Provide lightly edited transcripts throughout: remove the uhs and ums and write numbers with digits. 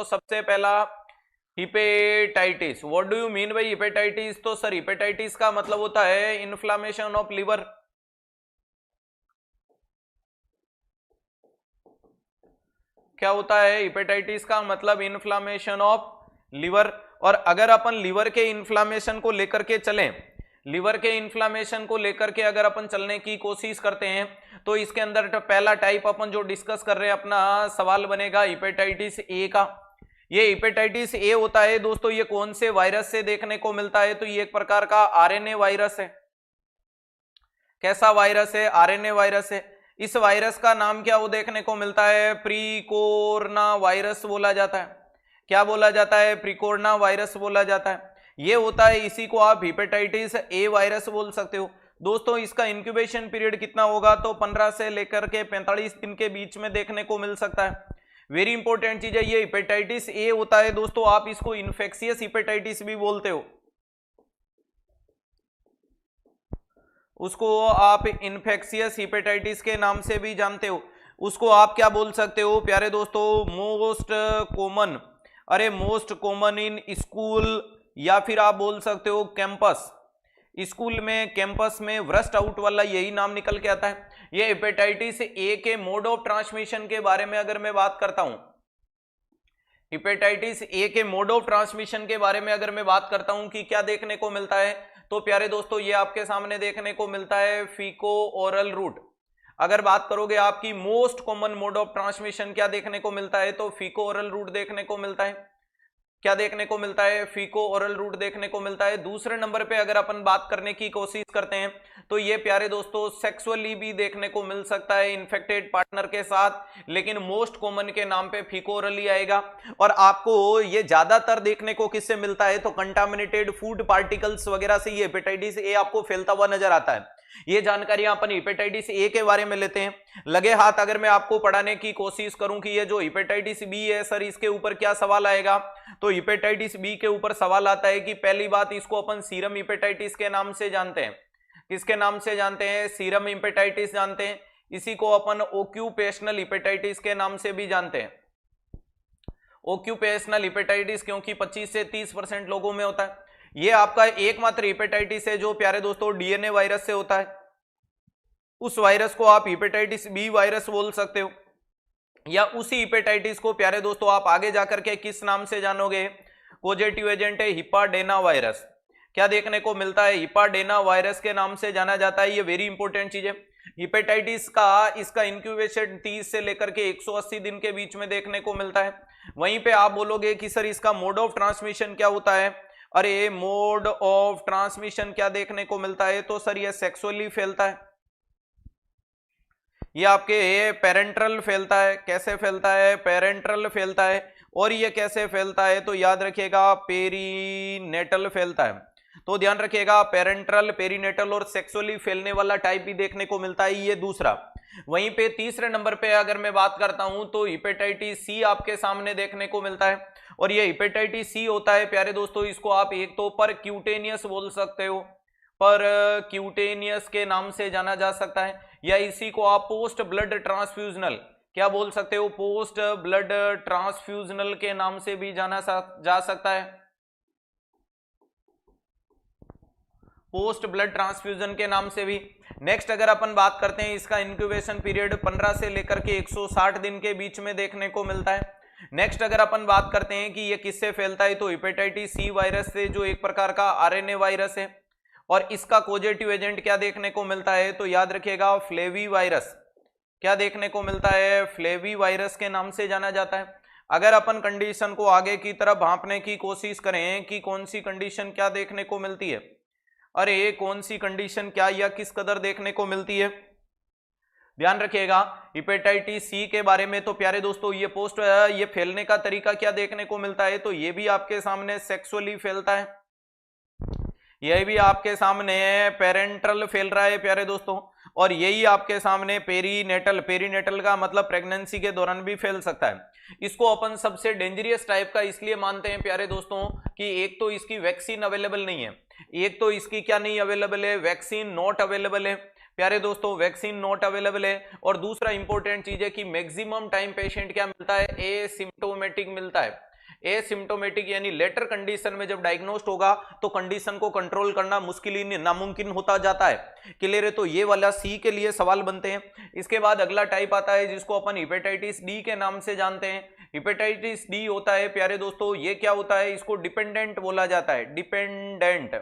तो सबसे पहला hepatitis. What do you mean by hepatitis? तो सर हिपेटाइटिस का मतलब होता है इन्फ्लामेशन ऑफ लिवर। क्या होता है हिपेटाइटिस का मतलब? Inflammation of liver. और अगर अपन लिवर के इन्फ्लामेशन को लेकर के चलें, लिवर के इन्फ्लामेशन को लेकर के अगर अपन चलने की कोशिश करते हैं तो इसके अंदर तो पहला टाइप अपन जो डिस्कस कर रहे हैं, अपना सवाल बनेगा हिपेटाइटिस ए का। ये हिपेटाइटिस ए होता है दोस्तों, ये कौन से वायरस से देखने को मिलता है? तो ये एक प्रकार का आरएनए वायरस है। कैसा वायरस है? आरएनए वायरस है। इस वायरस का नाम क्या वो देखने को मिलता है? प्रीकोरोना वायरस बोला जाता है। क्या बोला जाता है? प्रीकोरोना वायरस बोला जाता है। ये होता है, इसी को आप हिपेटाइटिस ए वायरस बोल सकते हो। दोस्तों इसका इंक्यूबेशन पीरियड कितना होगा? तो 15 से लेकर के 45 दिन के बीच में देखने को मिल सकता है। वेरी इंपॉर्टेंट चीज है, ये हिपेटाइटिस ए होता है दोस्तों, आप इसको इन्फेक्शियस हिपेटाइटिस भी बोलते हो, उसको आप इन्फेक्शियस हिपेटाइटिस के नाम से भी जानते हो। उसको आप क्या बोल सकते हो प्यारे दोस्तों? मोस्ट कॉमन, अरे मोस्ट कॉमन इन स्कूल, या फिर आप बोल सकते हो कैंपस। स्कूल में, कैंपस में व्रस्ट आउट वाला यही नाम निकल के आता है। ये हेपेटाइटिस ए के मोड ऑफ ट्रांसमिशन के बारे में अगर मैं बात करता हूं, हेपेटाइटिस ए के मोड ऑफ ट्रांसमिशन के बारे में अगर मैं बात करता हूं कि क्या देखने को मिलता है, तो प्यारे दोस्तों ये आपके सामने देखने को मिलता है फीको ओरल रूट। अगर बात करोगे आपकी most common mode of transmission क्या देखने को मिलता है, तो फीको ओरल रूट देखने को मिलता है। क्या देखने को मिलता है? फीको ओरल रूट देखने को मिलता है। दूसरे नंबर पे अगर अपन बात करने की कोशिश करते हैं तो ये प्यारे दोस्तों सेक्सुअली भी देखने को मिल सकता है इन्फेक्टेड पार्टनर के साथ, लेकिन मोस्ट कॉमन के नाम पे फीको ओरल ही आएगा। और आपको ये ज्यादातर देखने को किससे मिलता है? तो कंटामिनेटेड फूड पार्टिकल्स वगैरह से ये हेपेटाइटिस ए आपको फैलता हुआ नजर आता है। ये जानकारी अपन हेपेटाइटिस ए के बारे में लेते हैं। लगे हाथ अगर मैं आपको पढ़ाने की कोशिश करूं कि ये जो हेपेटाइटिस बी है सर, इसके ऊपर क्या सवाल आएगा, तो हेपेटाइटिस बी के ऊपर सवाल आता है कि पहली बात इसको अपन सीरम हेपेटाइटिस के नाम से जानते हैं। किसके नाम से जानते हैं? सीरम हेपेटाइटिस जानते हैं। इसी को अपन ओक्यूपेशनल हेपेटाइटिस के नाम से भी जानते हैं। ओक्यूपेशनल हेपेटाइटिस क्योंकि 25 से 30% लोगों में होता है। ये आपका एकमात्र हेपेटाइटिस है जो प्यारे दोस्तों डीएनए वायरस से होता है। उस वायरस को आप हेपेटाइटिस बी वायरस बोल सकते हो, या उसी हेपेटाइटिस को प्यारे दोस्तों आप आगे जाकर के किस नाम से जानोगे? पॉजिटिव एजेंट है हिप्पाडेना वायरस। क्या देखने को मिलता है? हिप्पाडेना वायरस के नाम से जाना जाता है। ये वेरी इंपॉर्टेंट चीज है। हेपेटाइटिस का इसका इंक्यूबेशन 30 से लेकर के 180 दिन के बीच में देखने को मिलता है। वहीं पे आप बोलोगे कि सर इसका मोड ऑफ ट्रांसमिशन क्या होता है? अरे मोड ऑफ ट्रांसमिशन क्या देखने को मिलता है? तो सर ये सेक्सुअली फैलता है। ये आपके पेरेंट्रल फैलता है। कैसे फैलता है? पेरेंट्रल फैलता है। और ये कैसे फैलता है? तो याद रखिएगा पेरीनेटल फैलता है। तो ध्यान रखिएगा पेरेंट्रल, पेरीनेटल और सेक्सुअली फैलने वाला टाइप भी देखने को मिलता है, ये दूसरा। वहीं पे तीसरे नंबर पे अगर मैं बात करता हूं तो हेपेटाइटिस सी आपके सामने देखने को मिलता है। और ये हेपेटाइटिस सी होता है प्यारे दोस्तों, इसको आप एक तो परक्यूटेनियस बोल सकते हो, परक्यूटेनियस के नाम से जाना जा सकता है, या इसी को आप पोस्ट ब्लड ट्रांसफ्यूजनल क्या बोल सकते हो? पोस्ट ब्लड ट्रांसफ्यूजनल के नाम से भी जाना जा सकता है। पोस्ट ब्लड ट्रांसफ्यूजन के नाम से भी। नेक्स्ट अगर अपन बात करते हैं, इसका इंक्यूबेशन पीरियड 15 से लेकर के 160 दिन के बीच में देखने को मिलता है। नेक्स्ट अगर अपन बात करते हैं कि ये किससे फैलता है, तो हेपेटाइटिस सी वायरस से, जो एक प्रकार का आरएनए वायरस है। और इसका पॉजिटिव एजेंट क्या देखने को मिलता है? तो याद रखिएगा फ्लेवी वायरस। क्या देखने को मिलता है? फ्लेवी वायरस के नाम से जाना जाता है। अगर अपन कंडीशन को आगे की तरफ भांपने की कोशिश करें कि कौन सी कंडीशन क्या देखने को मिलती है, अरे कौन सी कंडीशन क्या या किस कदर देखने को मिलती है, ध्यान रखिएगा हेपेटाइटिस सी के बारे में। तो प्यारे दोस्तों ये फैलने का तरीका क्या देखने को मिलता है? तो ये भी आपके सामने सेक्सुअली फैलता है। यह भी आपके सामने पेरेंट्रल फैल रहा है प्यारे दोस्तों। और यही आपके सामने पेरीनेटल, पेरीनेटल का मतलब प्रेगनेंसी के दौरान भी फैल सकता है। इसको अपन सबसे डेंजरियस टाइप का इसलिए मानते हैं प्यारे दोस्तों कि एक तो इसकी वैक्सीन अवेलेबल नहीं है, एक तो इसकी क्या नहीं अवेलेबल है? वैक्सीन नॉट अवेलेबल है प्यारे दोस्तों, वैक्सीन नॉट अवेलेबल है। और दूसरा इंपॉर्टेंट चीज है कि मैक्सिमम टाइम पेशेंट क्या मिलता है? एसिम्प्टोमेटिक मिलता है। एसिम्टोमेटिक यानी लेटर कंडीशन में जब डायग्नोस्ड होगा तो कंडीशन को कंट्रोल करना मुश्किल ही नामुमकिन होता जाता है। क्लियर है? तो ये वाला सी के लिए सवाल बनते हैं। इसके बाद अगला टाइप आता है जिसको अपन हेपेटाइटिस डी के नाम से जानते हैं। हेपेटाइटिस डी होता है प्यारे दोस्तों, ये क्या होता है, इसको डिपेंडेंट बोला जाता है, डिपेंडेंट।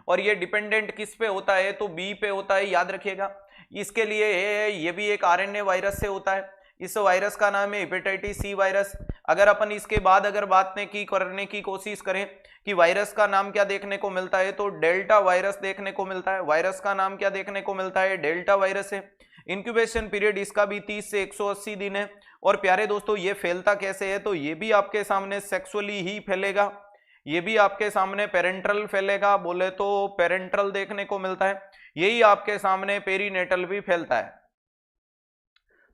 और ये डिपेंडेंट किस पे होता है, तो बी पे होता है, याद रखिएगा। इसके लिए ये भी एक आरएनए वायरस से होता है। इस वायरस का नाम है हेपेटाइटिस सी वायरस। अगर अपन इसके बाद अगर बात करने की कोशिश करें कि वायरस का नाम क्या देखने को मिलता है, तो डेल्टा वायरस देखने को मिलता है। वायरस का नाम क्या देखने को मिलता है, डेल्टा वायरस है। इंक्यूबेशन पीरियड इसका भी 30 से 180 दिन है। और प्यारे दोस्तों ये फैलता कैसे है, तो ये भी आपके सामने सेक्सुअली ही फैलेगा, ये भी आपके सामने पेरेंट्रल फैलेगा, बोले तो पेरेंट्रल देखने को मिलता है। यही आपके सामने पेरीनेटल भी फैलता है।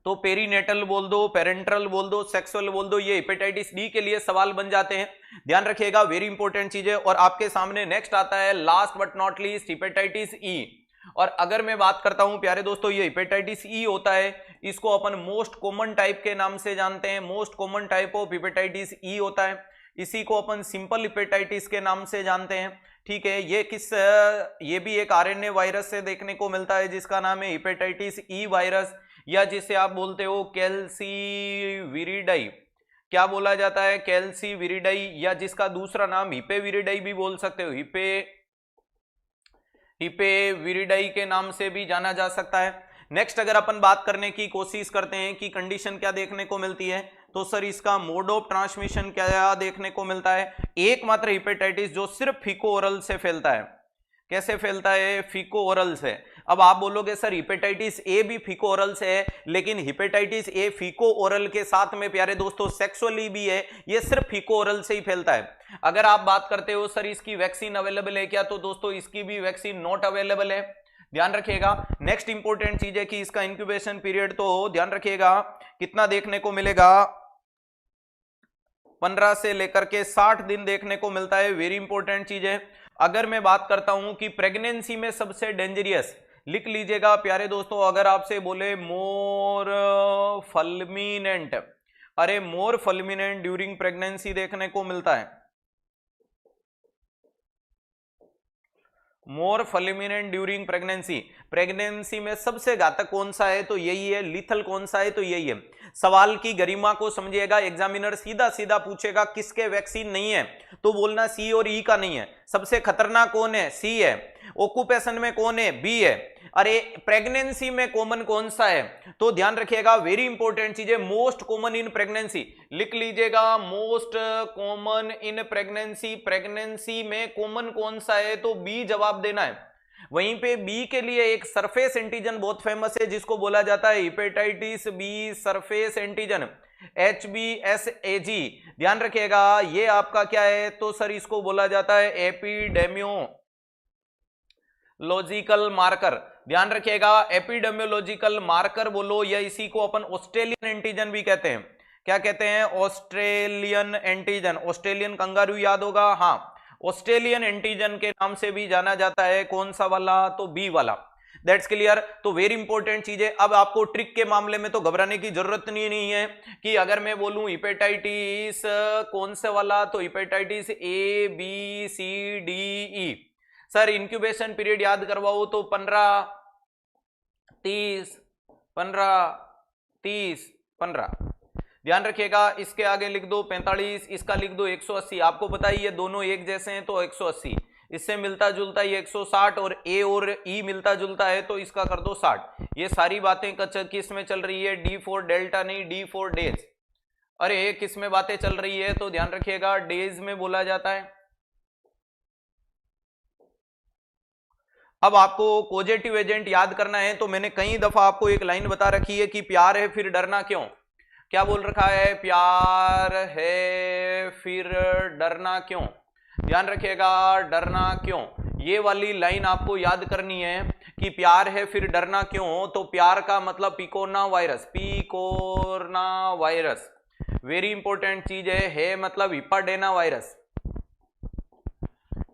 तो पेरीनेटल बोल दो, पेरेंट्रल बोल दो, सेक्सुअल बोल दो, ये हेपेटाइटिस डी के लिए सवाल बन जाते हैं। ध्यान रखिएगा, वेरी इंपॉर्टेंट चीज है। और आपके सामने नेक्स्ट आता है last but not least hepatitis E. और अगर मैं बात करता हूं प्यारे दोस्तों, ये हेपेटाइटिस ई होता है, इसको अपन मोस्ट कॉमन टाइप के नाम से जानते हैं। Most common type of hepatitis E होता है, इसी को अपन सिंपल हेपेटाइटिस के नाम से जानते हैं। ठीक है, ये भी एक आरएनए वायरस से देखने को मिलता है जिसका नाम है हेपेटाइटिस ई वायरस, या जिसे आप बोलते हो कैल्सीविरिडाई। क्या बोला जाता है, कैल्सीविरिडाई, या जिसका दूसरा नाम हिपेविरिडाई भी बोल सकते हो, हिपेविरिडाई के नाम से भी जाना जा सकता है। नेक्स्ट अगर अपन बात करने की कोशिश करते हैं कि कंडीशन क्या देखने को मिलती है, तो सर इसका मोड ऑफ ट्रांसमिशन क्या देखने को मिलता है। एकमात्र हेपेटाइटिस जो सिर्फ फीको ओरल से फैलता है। कैसे फैलता है, फीको ओरल से। अब आप बोलोगे सर हेपेटाइटिस ए भी फीको ओरल से है, लेकिन हेपेटाइटिस ए फीको ओरल के साथ में प्यारे दोस्तों सेक्सुअली भी है, ये सिर्फ फीको ओरल से ही फैलता है। अगर आप बात करते हो सर इसकी वैक्सीन अवेलेबल है क्या, तो दोस्तों इसकी भी वैक्सीन नॉट अवेलेबल है। ध्यान रखिएगा। नेक्स्ट इंपॉर्टेंट चीज है कि इसका इंक्यूबेशन पीरियड, तो ध्यान रखिएगा कितना देखने को मिलेगा, 15 से लेकर के 60 दिन देखने को मिलता है। वेरी इंपॉर्टेंट चीज है। अगर मैं बात करता हूं कि प्रेगनेंसी में सबसे डेंजरियस, लिख लीजिएगा प्यारे दोस्तों, अगर आपसे बोले मोर फल्मिनेंट, अरे मोर फल्मिनेंट ड्यूरिंग प्रेगनेंसी देखने को मिलता है। मोर फल्मिनेंट ड्यूरिंग प्रेगनेंसी, प्रेगनेंसी में सबसे घातक कौन सा है, तो यही है। लीथल कौन सा है, तो यही है। सवाल की गरिमा को समझिएगा, एग्जामिनर सीधा सीधा पूछेगा किसके वैक्सीन नहीं है, तो बोलना सी और ई का नहीं है। सबसे खतरनाक कौन है, सी है। ऑक्यूपेशन में कौन है, बी है। अरे प्रेगनेंसी में कॉमन कौन सा है, तो ध्यान रखिएगा वेरी इंपॉर्टेंट चीज है, मोस्ट कॉमन इन प्रेगनेंसी। लिख लीजिएगा most common in pregnancy. Pregnancy में कॉमन कौन सा है, तो बी जवाब देना है। वहीं पे बी के लिए एक सरफेस एंटीजन बहुत फेमस है जिसको बोला जाता है hepatitis B surface antigen, HBsAg। ध्यान रखिएगा ये आपका क्या है, तो सर इसको बोला जाता है एपिडेमियोलॉजिकल मार्कर। ध्यान रखिएगा एपिडेमियोलॉजिकल मार्कर बोलो, या इसी को अपन ऑस्ट्रेलियन एंटीजन भी कहते हैं। क्या कहते हैं, ऑस्ट्रेलियन एंटीजन। ऑस्ट्रेलियन कंगारू याद होगा, हाँ, ऑस्ट्रेलियन एंटीजन के नाम से भी जाना जाता है। कौन सा वाला, तो बी वाला। That's clear. तो वेरी इंपॉर्टेंट चीज है। अब आपको ट्रिक के मामले में तो घबराने की जरूरत नहीं है कि अगर मैं बोलूं हेपेटाइटिस कौन से वाला, तो hepatitis A B C D E। Sir incubation period याद करवाओ तो 15 30 15 30 15। ध्यान रखिएगा इसके आगे लिख दो 45, इसका लिख दो 180। आपको पता ही ये दोनों एक जैसे हैं तो 180, इससे मिलता जुलता ये 160, और ए और ई मिलता जुलता है तो इसका कर दो 60। ये सारी बातें किस में चल रही है, D4 डेल्टा नहीं, D4 डेज। अरे किस में बातें चल रही है, तो ध्यान रखिएगा डेज में बोला जाता है। अब आपको पॉजिटिव एजेंट याद करना है, तो मैंने कई दफा आपको एक लाइन बता रखी है कि प्यार है फिर डरना क्यों। क्या बोल रखा है, प्यार है फिर डरना क्यों। ध्यान रखिएगा डरना क्यों, ये वाली लाइन आपको याद करनी है कि प्यार है फिर डरना क्यों। तो प्यार का मतलब पिकोना वायरस, पिकोना वायरस वेरी इंपॉर्टेंट चीज है मतलब हिप्पाडेना वायरस,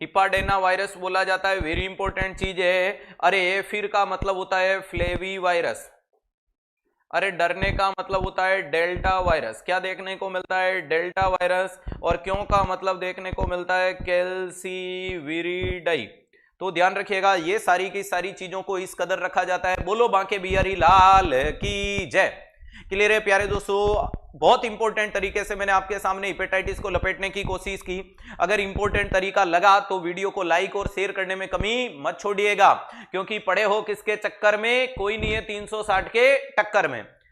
हिप्पाडेना वायरस बोला जाता है, वेरी इंपॉर्टेंट चीज है। अरे फिर का मतलब होता है फ्लेवी वायरस, अरे डरने का मतलब होता है डेल्टा वायरस। क्या देखने को मिलता है? Delta virus. और क्यों का मतलब देखने को मिलता है कैल्सीविरिडाई। तो ध्यान रखिएगा, ये सारी की सारी चीजों को इस कदर रखा जाता है। बोलो बांके बिहारी लाल की जय। क्लियर है प्यारे दोस्तों? बहुत इंपॉर्टेंट तरीके से मैंने आपके सामने हेपेटाइटिस को लपेटने की कोशिश की। अगर इंपॉर्टेंट तरीका लगा तो वीडियो को लाइक और शेयर करने में कमी मत छोड़िएगा, क्योंकि पड़े हो किसके चक्कर में? कोई नहीं है 360 के टक्कर में।